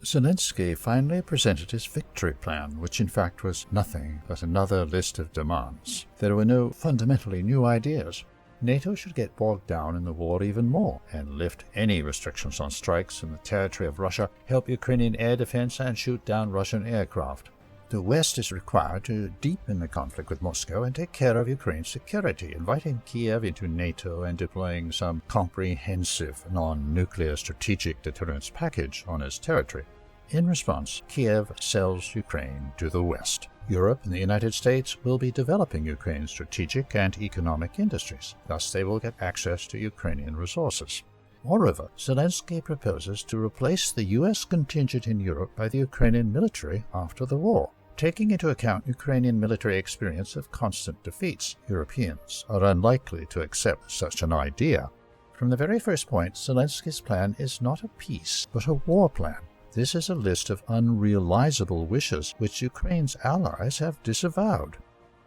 Zelensky finally presented his victory plan, which in fact was nothing but another list of demands. There were no fundamentally new ideas. NATO should get bogged down in the war even more and lift any restrictions on strikes in the territory of Russia, help Ukrainian air defense, and shoot down Russian aircraft. The West is required to deepen the conflict with Moscow and take care of Ukraine's security, inviting Kiev into NATO and deploying some comprehensive non-nuclear strategic deterrence package on its territory. In response, Kiev sells Ukraine to the West. Europe and the United States will be developing Ukraine's strategic and economic industries. Thus, they will get access to Ukrainian resources. Moreover, Zelensky proposes to replace the U.S. contingent in Europe by the Ukrainian military after the war. Taking into account Ukrainian military experience of constant defeats, Europeans are unlikely to accept such an idea. From the very first point, Zelensky's plan is not a peace, but a war plan. This is a list of unrealizable wishes which Ukraine's allies have disavowed.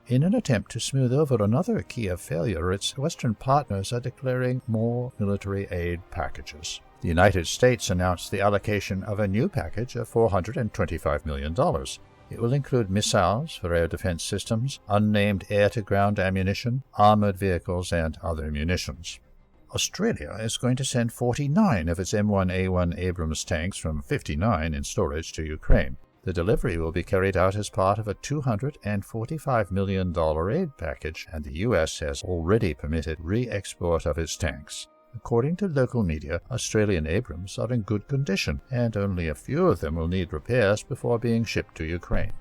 In an attempt to smooth over another Kiev failure, its Western partners are declaring more military aid packages. The United States announced the allocation of a new package of $425 million. It will include missiles for air defense systems, unnamed air-to-ground ammunition, armored vehicles, and other munitions. Australia is going to send 49 of its M1A1 Abrams tanks from 59 in storage to Ukraine. The delivery will be carried out as part of a $245 million aid package, and the U.S. has already permitted re-export of its tanks. According to local media, Australian Abrams are in good condition, and only a few of them will need repairs before being shipped to Ukraine.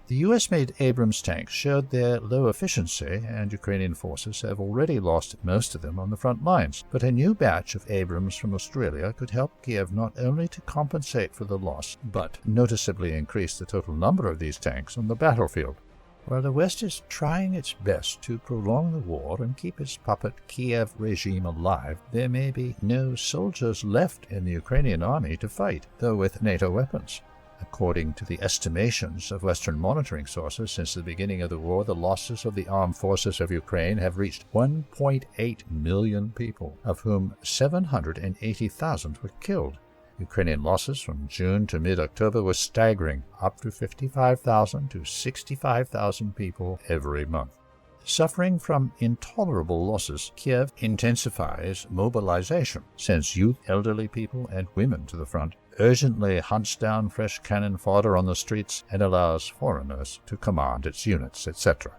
The U.S.-made Abrams tanks showed their low efficiency, and Ukrainian forces have already lost most of them on the front lines. But a new batch of Abrams from Australia could help Kiev not only to compensate for the loss, but noticeably increase the total number of these tanks on the battlefield. While the West is trying its best to prolong the war and keep its puppet Kiev regime alive, there may be no soldiers left in the Ukrainian army to fight, though with NATO weapons. According to the estimations of Western monitoring sources, since the beginning of the war, the losses of the armed forces of Ukraine have reached 1.8 million people, of whom 780,000 were killed. Ukrainian losses from June to mid-October were staggering, up to 55,000 to 65,000 people every month. Suffering from intolerable losses, Kiev intensifies mobilization, sends youth, elderly people, and women to the front, urgently hunts down fresh cannon fodder on the streets, and allows foreigners to command its units, etc.